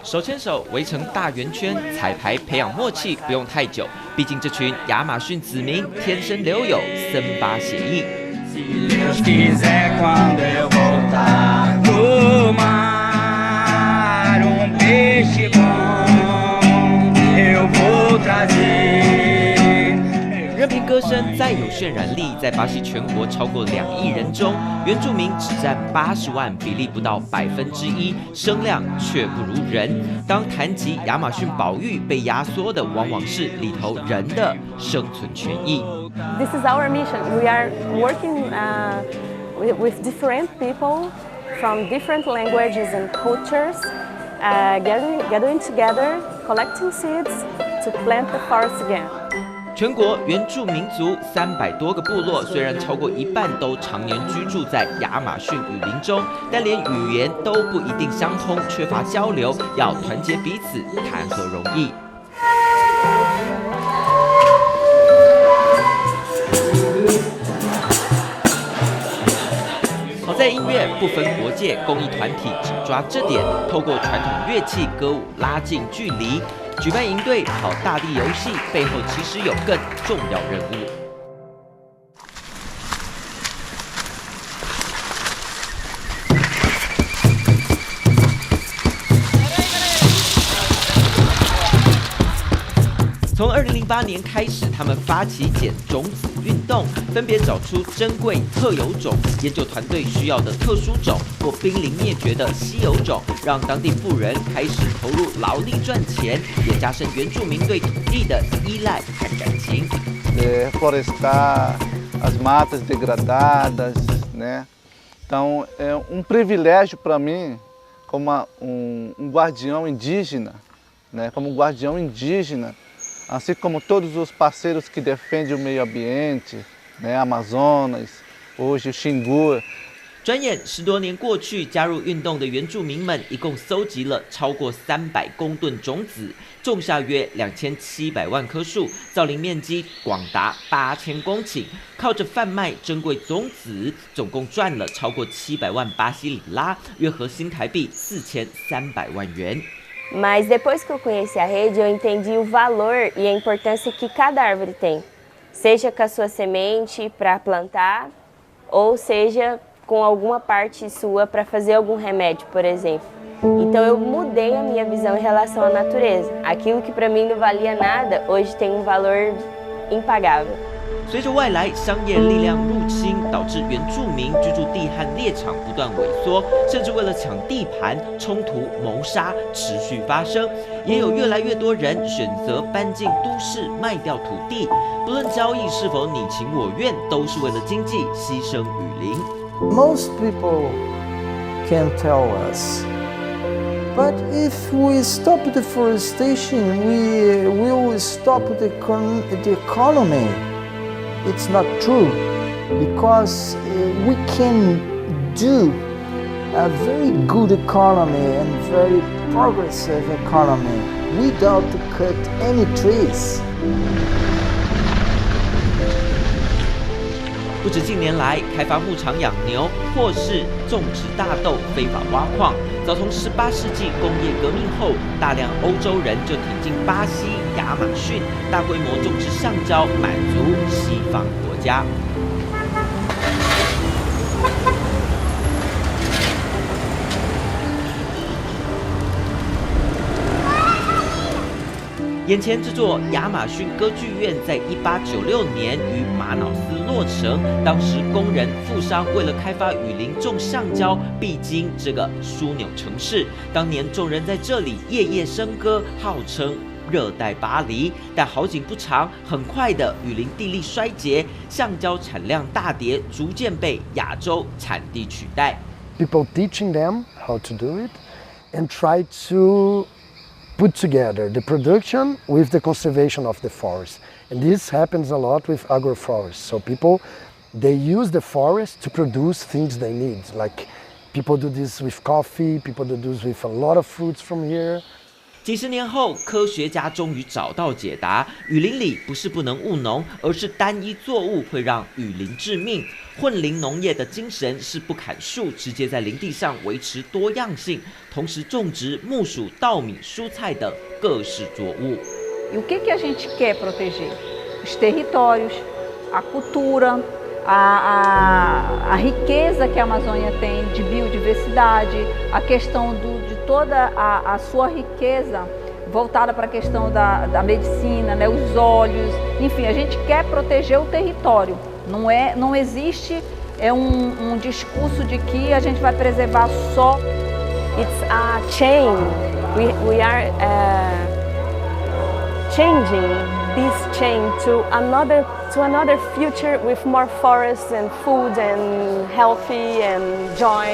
手牵手围成大圆圈，彩排培养默契不用太久，毕竟这群亚马逊子民天生留有森巴协议。任凭歌声再有渲染力，在巴西全国超过2亿人中，原住民只占80万，比例不到1%，声量却不如人。当谈及亚马逊保育，被压缩的往往是里头人的生存权益。This is our mission. We are working with different people from different languages and cultures, gathering together, collecting seeds to plant the forest again. 全国原住民族300多个部落，虽然超过一半都常年居住在亚马逊雨林中，但连语言都不一定相通，缺乏交流，要团结彼此，谈何容易？好在音乐不分国界，公益团体只抓这点，透过传统乐器歌舞拉近距离。举办营队跑大地游戏背后，其实有更重要任务。从2008年开始，他们发起捡种子运动，分别找出珍贵特有种，研究团队需要的特殊种或濒临灭绝的稀有种，让当地富人开始投入劳力赚钱，也加深原住民对土地的依赖和感情。Reflorestar as matas degradadas, né? Então é privilégio para mim, como guardião indígena, né? Como guardião indígena.Assim como todos os parceiros que defendem o meio ambiente, né, Amazonas, hoje o Xingu. 转眼10多年过去，加入运动的原住民们一共搜集了超过300公吨种子，种下约2700万棵树，造林面积广达8000公顷。靠着贩卖珍贵种子，总共赚了超过700万巴西里拉，约合新台币4300万元。Mas depois que eu conheci a rede, eu entendi o valor e a importância que cada árvore tem. Seja com a sua semente para plantar, ou seja com alguma parte sua para fazer algum remédio, por exemplo. Então eu mudei a minha visão em relação à natureza. Aquilo que para mim não valia nada, hoje tem um valor impagável. 随着外来商业力量入侵，导致原住民居住地和猎场不断萎缩，甚至为了抢地盘，冲突谋杀持续发生。也有越来越多人选择搬进都市，卖掉土地。不论交易是否你情我愿，都是为了经济牺牲雨林。Most people can tell us, but if we stop deforestation, we will stop the economy.It's not true, because we can do a very good economy and very progressive economy without cut any trees. 不止近年来开发牧场养牛，或是种植大豆、非法挖矿，早从18世纪工业革命后，大量欧洲人就挺进巴西、亚马逊，大规模种植橡胶，满足西方国家。眼前这座亚马逊歌剧院在1896年于玛瑙斯落成，当时工人富商为了开发雨林种橡胶，必经这个枢纽城市。当年众人在这里夜夜笙歌，号称热带巴黎。但好景不长，很快的雨林地力衰竭，橡胶产量大跌，逐渐被亚洲产地取代。People teaching them how to do it and try to put together the production with the conservation of the forest. And this happens a lot with agroforest. So people, they use the forest to produce things they need. Like people do this with coffee, people do this with a lot of fruits from here. 几十年后，科学家终于找到解答：雨林里不是不能务农，而是单一作物会让雨林致命。混林农业的精神是不砍树，直接在林地上维持多样性，同时种植木薯、稻米、蔬菜等各式作物。E o que a gente quer proteger? Os territórios, a cultura, a riqueza que a Amazônia tem de biodiversidade, a questão de toda a sua riqueza voltada para a questão da medicina, né, os óleos, enfim, a gente quer proteger o território. Não existe um discurso de que a gente vai preservar só. It's a chain. We are changing this chain to another future with more forests and food and healthy and joy.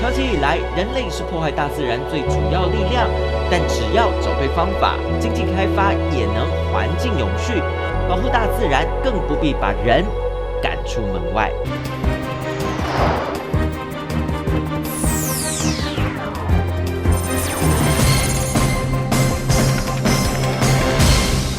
长期以来，人类是破坏大自然最主要力量，但只要找对方法，经济开发也能环境永续，保护大自然更不必把人赶出门外。